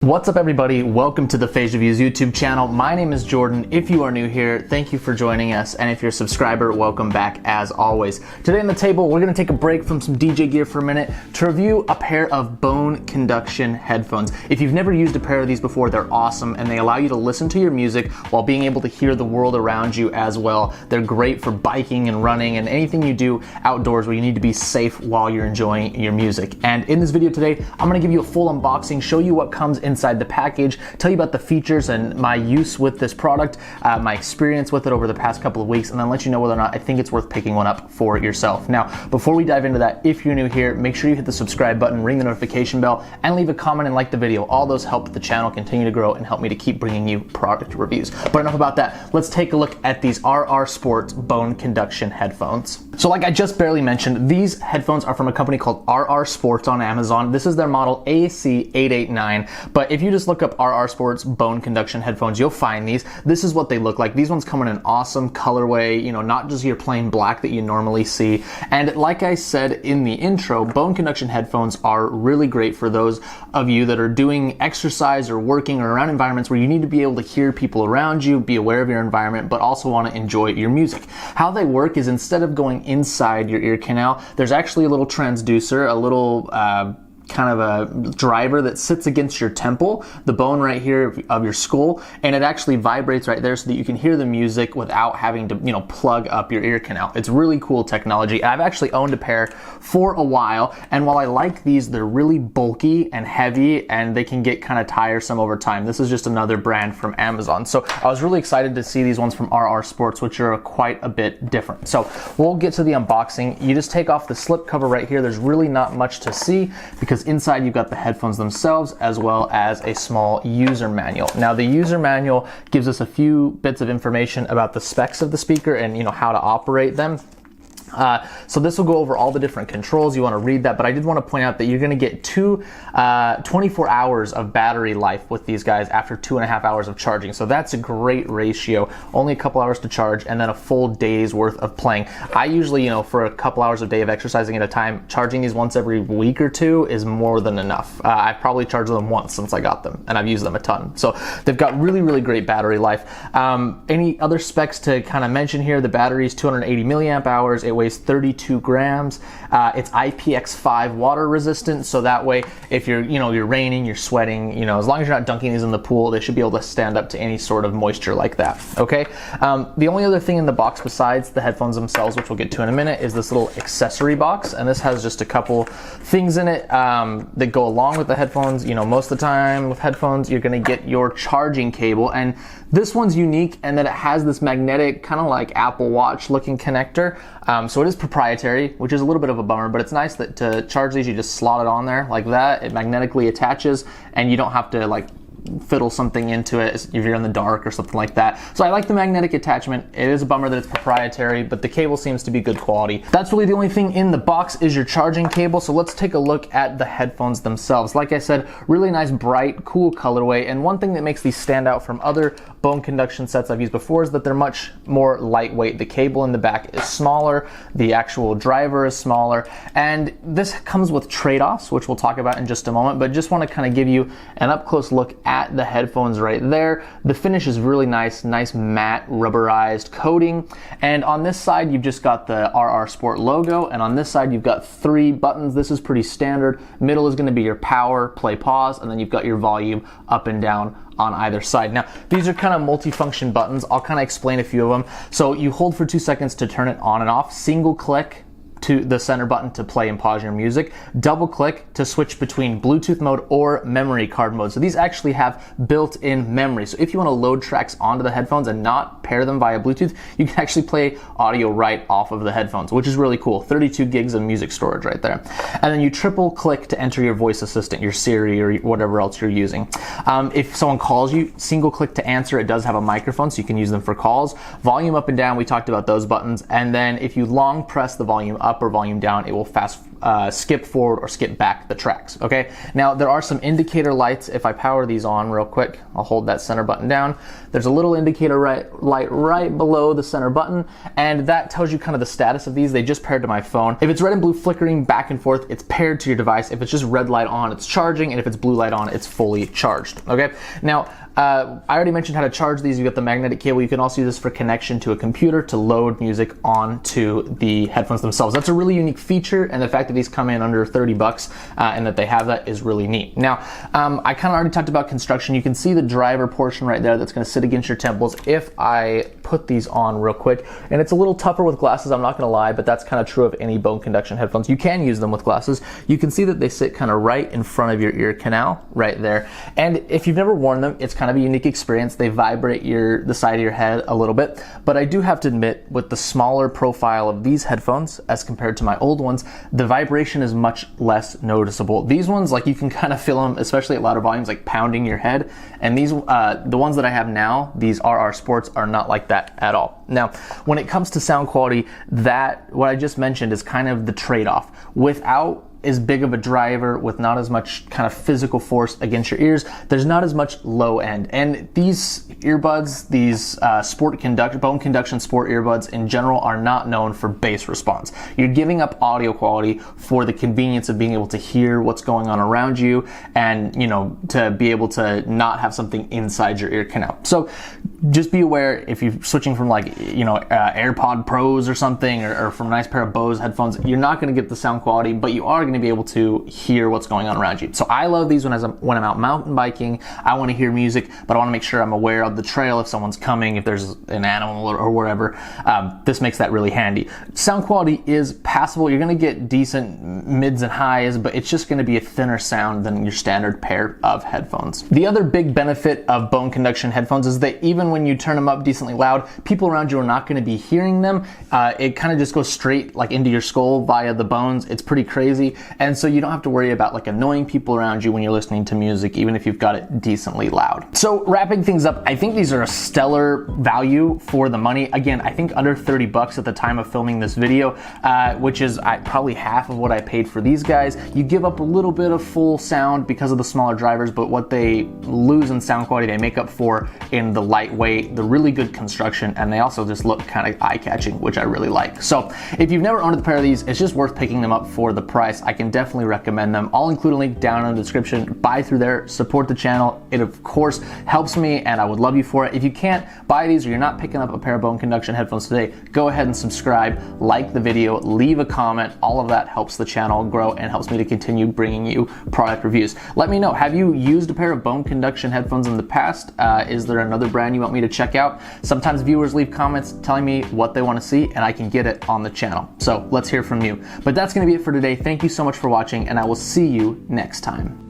What's up everybody, welcome to the Phase Reviews YouTube channel. My name is Jordan. If you are new here, thank you for joining us, and if you're a subscriber, welcome back as always. Today on the table, we're gonna take a break from some DJ gear for a minute to review a pair of Bone Conduction headphones. If you've never used a pair of these before, they're awesome and they allow you to listen to your music while being able to hear the world around you as well. They're great for biking and running and anything you do outdoors where you need to be safe while you're enjoying your music. And in this video today, I'm gonna give you a full unboxing, show you what comes inside the package, tell you about the features and my use with this product, my experience with it over the past couple of weeks, and then let you know whether or not I think it's worth picking one up for yourself. Now, before we dive into that, if you're new here, make sure you hit the subscribe button, ring the notification bell, and leave a comment and like the video. All those help the channel continue to grow and help me to keep bringing you product reviews. But enough about that, let's take a look at these RR Sports Bone Conduction headphones. So like I just barely mentioned, these headphones are from a company called RR Sports on Amazon. This is their model AC889, but if you just look up RR Sports Bone Conduction headphones, you'll find these. This is what they look like. These ones come in an awesome colorway, you know, not just your plain black that you normally see. And like I said in the intro, Bone Conduction headphones are really great for those of you that are doing exercise or working or around environments where you need to be able to hear people around you, be aware of your environment, but also want to enjoy your music. How they work is instead of going inside your ear canal, there's actually a little transducer, a little kind of a driver that sits against your temple, the bone right here of your skull, and it actually vibrates right there so that you can hear the music without having to, you know, plug up your ear canal. It's really cool technology. I've actually owned a pair for a while, and while I like these, they're really bulky and heavy, and they can get kind of tiresome over time. This is just another brand from Amazon. So I was really excited to see these ones from RR Sports, which are quite a bit different. So we'll get to the unboxing. You just take off the slip cover right here. There's really not much to see because inside you've got the headphones themselves as well as a small user manual. Now the user manual gives us a few bits of information about the specs of the speaker and, you know, how to operate them. So this will go over all the different controls. You want to read that, but I did want to point out that you're going to get 24 hours of battery life with these guys after 2.5 hours of charging. So that's a great ratio. Only a couple hours to charge and then a full day's worth of playing. I usually, you know, for a couple hours a day of exercising at a time, charging these once every week or two is more than enough. I've probably charged them once since I got them, and I've used them a ton. So they've got really, really great battery life. Any other specs to kind of mention here? The battery is 280 milliamp hours. It weighs 32 grams. It's IPX5 water resistant, so that way if you're, you know, you're raining, you're sweating, you know, as long as you're not dunking these in the pool, they should be able to stand up to any sort of moisture like that, okay? The only other thing in the box besides the headphones themselves, which we'll get to in a minute, is this little accessory box, and this has just a couple things in it that go along with the headphones. You know, most of the time with headphones, you're gonna get your charging cable, and this one's unique in that it has this magnetic, kind of like Apple Watch looking connector. So it is proprietary, which is a little bit of a bummer, but it's nice that to charge these, you just slot it on there like that. It magnetically attaches and you don't have to like fiddle something into it if you're in the dark or something like that. So I like the magnetic attachment. It is a bummer that it's proprietary, but the cable seems to be good quality. That's really the only thing in the box is your charging cable. So let's take a look at the headphones themselves. Like I said, really nice, bright, cool colorway. And one thing that makes these stand out from other Bone Conduction sets I've used before is that they're much more lightweight. The cable in the back is smaller, the actual driver is smaller, and this comes with trade-offs, which we'll talk about in just a moment, but just want to kind of give you an up-close look at the headphones right there. The finish is really nice matte rubberized coating, and on this side you've just got the RR Sport logo, and on this side you've got 3 buttons. This is pretty standard. Middle is going to be your power, play, pause, and then you've got your volume up and down on either side. Now, these are kind of multi-function buttons. I'll kind of explain a few of them. So you hold for 2 seconds to turn it on and off, single click to the center button to play and pause your music, double click to switch between Bluetooth mode or memory card mode. So these actually have built-in memory. So if you want to load tracks onto the headphones and not pair them via Bluetooth, you can actually play audio right off of the headphones, which is really cool. 32 gigs of music storage right there. And then you triple click to enter your voice assistant, your Siri or whatever else you're using. If someone calls you, single click to answer. It does have a microphone, so you can use them for calls. Volume up and down, we talked about those buttons. And then if you long press the volume up or volume down, it will fast skip forward or skip back the tracks, okay? Now, there are some indicator lights. If I power these on real quick, I'll hold that center button down. There's a little indicator light right below the center button, and that tells you kind of the status of these. They just paired to my phone. If it's red and blue flickering back and forth, it's paired to your device. If it's just red light on, it's charging, and if it's blue light on, it's fully charged, okay? Now, I already mentioned how to charge these. You got the magnetic cable. You can also use this for connection to a computer to load music onto the headphones themselves. That's a really unique feature, and the fact that these come in under 30 bucks and that they have that is really neat. Now, I kind of already talked about construction. You can see the driver portion right there that's going to sit against your temples. If I put these on real quick, and it's a little tougher with glasses, I'm not going to lie, but that's kind of true of any bone conduction headphones. You can use them with glasses. You can see that they sit kind of right in front of your ear canal right there. And if you've never worn them, it's kind of a unique experience. They vibrate the side of your head a little bit, but I do have to admit, with the smaller profile of these headphones as compared to my old ones, the vibration is much less noticeable. These ones, like, you can kind of feel them, especially at louder volumes, like pounding your head. And these, the ones that I have now, these RR Sports, are not like that at all. Now, when it comes to sound quality, that what I just mentioned is kind of the trade-off. Without as big of a driver, with not as much kind of physical force against your ears, there's not as much low end. And these earbuds, these bone conduction sport earbuds in general, are not known for bass response. You're giving up audio quality for the convenience of being able to hear what's going on around you, and, you know, to be able to not have something inside your ear canal. So just be aware, if you're switching from, like, you know, AirPod Pros or something, or from a nice pair of Bose headphones, you're not going to get the sound quality, but you are going to be able to hear what's going on around you. So I love these when I'm out mountain biking. I want to hear music, but I want to make sure I'm aware of the trail, if someone's coming, if there's an animal or whatever. This makes that really handy. Sound quality is passable. You're going to get decent mids and highs, but it's just going to be a thinner sound than your standard pair of headphones. The other big benefit of bone conduction headphones is that even when you turn them up decently loud, people around you are not going to be hearing them. It kind of just goes straight, like, into your skull via the bones. It's pretty crazy. And so you don't have to worry about, like, annoying people around you when you're listening to music, even if you've got it decently loud. So wrapping things up, I think these are a stellar value for the money. Again, I think under 30 bucks at the time of filming this video, which is probably half of what I paid for these guys. You give up a little bit of full sound because of the smaller drivers, but what they lose in sound quality, they make up for in the lightweight, the really good construction, and they also just look kind of eye-catching, which I really like. So if you've never owned a pair of these, it's just worth picking them up for the price. I can definitely recommend them. I'll include a link down in the description. Buy through there, support the channel. It of course helps me, and I would love you for it. If you can't buy these, or you're not picking up a pair of bone conduction headphones today, go ahead and subscribe, like the video, leave a comment. All of that helps the channel grow and helps me to continue bringing you product reviews. Let me know, have you used a pair of bone conduction headphones in the past? Is there another brand you want me to check out? Sometimes viewers leave comments telling me what they want to see, and I can get it on the channel. So let's hear from you. But that's going to be it for today. Thank you so much for watching, and I will see you next time.